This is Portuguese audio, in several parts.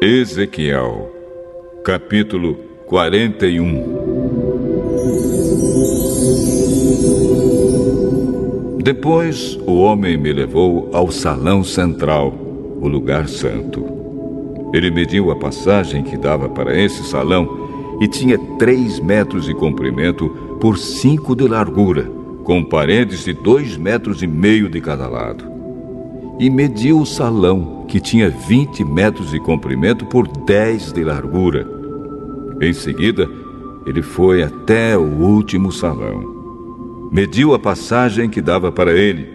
Ezequiel, capítulo 41. Depois o homem me levou ao salão central, o lugar santo. Ele mediu a passagem que dava para esse salão e tinha 3 metros de comprimento por 5 de largura, com paredes de 2,5 metros de cada lado. E mediu o salão, que tinha 20 metros de comprimento por 10 de largura. Em seguida, ele foi até o último salão. Mediu a passagem que dava para ele,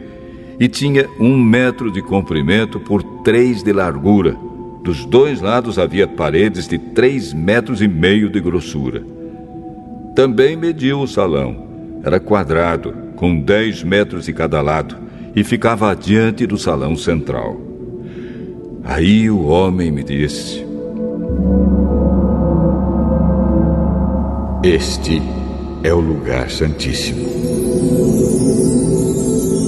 e tinha 1 metro de comprimento por 3 de largura. Dos 2 lados havia paredes de 3,5 metros de grossura. Também mediu o salão. Era quadrado, com 10 metros de cada lado, e ficava adiante do salão central. Aí o homem me disse: "Este é o lugar santíssimo."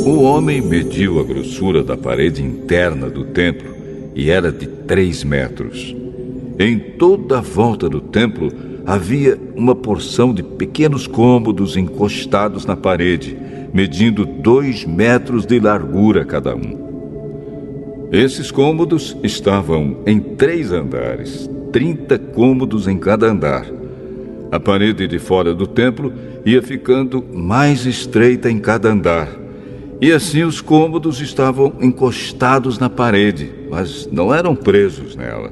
O homem mediu a grossura da parede interna do templo e era de 3 metros. Em toda a volta do templo havia uma porção de pequenos cômodos encostados na parede, medindo 2 metros de largura cada um. Esses cômodos estavam em 3 andares, 30 cômodos em cada andar. A parede de fora do templo ia ficando mais estreita em cada andar, e assim os cômodos estavam encostados na parede, mas não eram presos nela.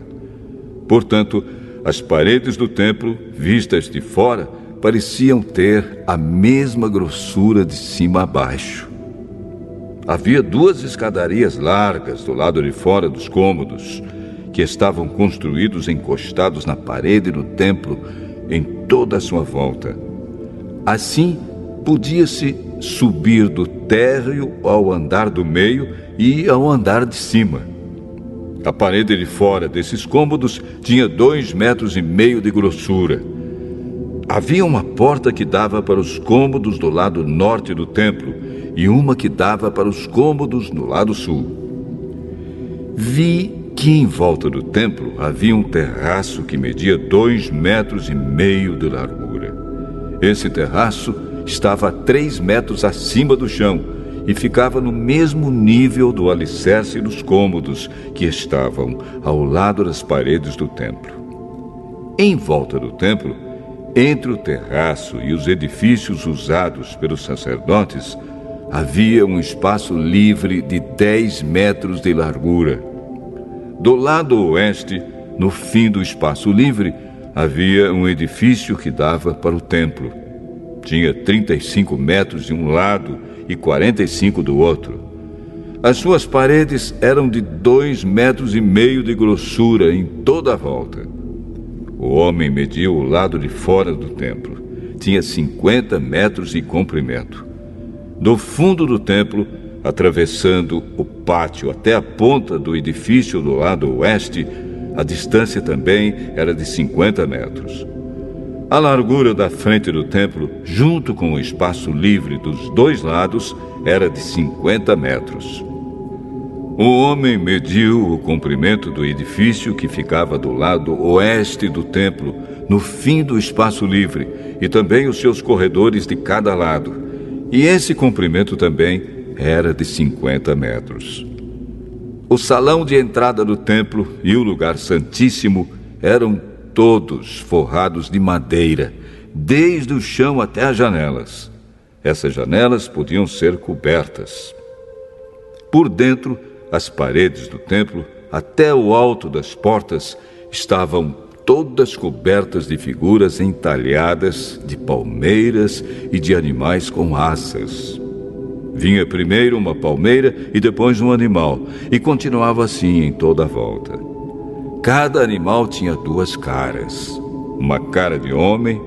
Portanto, as paredes do templo, vistas de fora, pareciam ter a mesma grossura de cima a baixo. Havia 2 escadarias largas do lado de fora dos cômodos, que estavam construídos encostados na parede do templo em toda a sua volta. Assim, podia-se subir do térreo ao andar do meio e ao andar de cima. A parede de fora desses cômodos tinha 2,5 metros de grossura. Havia uma porta que dava para os cômodos do lado norte do templo e uma que dava para os cômodos no lado sul. Vi que em volta do templo havia um terraço que media 2,5 metros de largura. Esse terraço estava a 3 metros acima do chão e ficava no mesmo nível do alicerce dos cômodos que estavam ao lado das paredes do templo. Em volta do templo, entre o terraço e os edifícios usados pelos sacerdotes, havia um espaço livre de 10 metros de largura. Do lado oeste, no fim do espaço livre, havia um edifício que dava para o templo. Tinha 35 metros de um lado e 45 do outro. As suas paredes eram de 2,5 metros de grossura em toda a volta. O homem mediu o lado de fora do templo. Tinha 50 metros de comprimento. Do fundo do templo, atravessando o pátio até a ponta do edifício do lado oeste, a distância também era de 50 metros. A largura da frente do templo, junto com o espaço livre dos 2 lados, era de 50 metros. O homem mediu o comprimento do edifício que ficava do lado oeste do templo, no fim do espaço livre, e também os seus corredores de cada lado. E esse comprimento também era de 50 metros. O salão de entrada do templo e o lugar santíssimo eram todos forrados de madeira, desde o chão até as janelas. Essas janelas podiam ser cobertas. Por dentro, as paredes do templo, até o alto das portas, estavam todas cobertas de figuras entalhadas, de palmeiras e de animais com asas. Vinha primeiro uma palmeira e depois um animal, e continuava assim em toda a volta. Cada animal tinha 2 caras, uma cara de homem,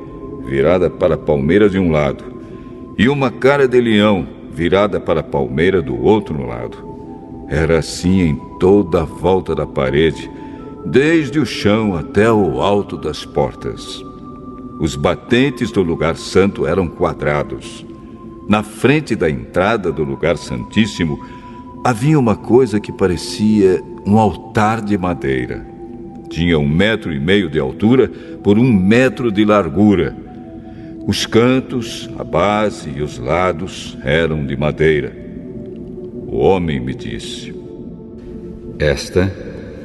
virada para a palmeira de um lado, e uma cara de leão, virada para a palmeira do outro lado. Era assim em toda a volta da parede, desde o chão até o alto das portas. Os batentes do lugar santo eram quadrados. Na frente da entrada do lugar santíssimo, havia uma coisa que parecia um altar de madeira. Tinha 1,5 metro de altura por 1 metro de largura. Os cantos, a base e os lados eram de madeira. O homem me disse: esta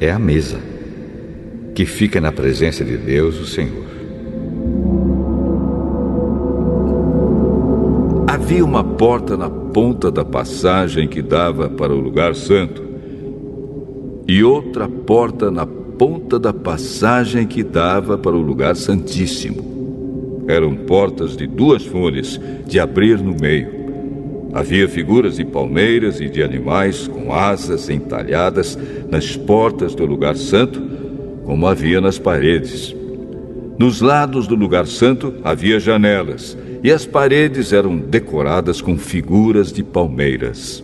é a mesa que fica na presença de Deus, o Senhor. Havia uma porta na ponta da passagem que dava para o lugar santo e outra porta na ponta da passagem que dava para o lugar santíssimo. Eram portas de 2 folhas, de abrir no meio. Havia figuras de palmeiras e de animais com asas entalhadas nas portas do lugar santo, como havia nas paredes. Nos lados do lugar santo havia janelas, e as paredes eram decoradas com figuras de palmeiras.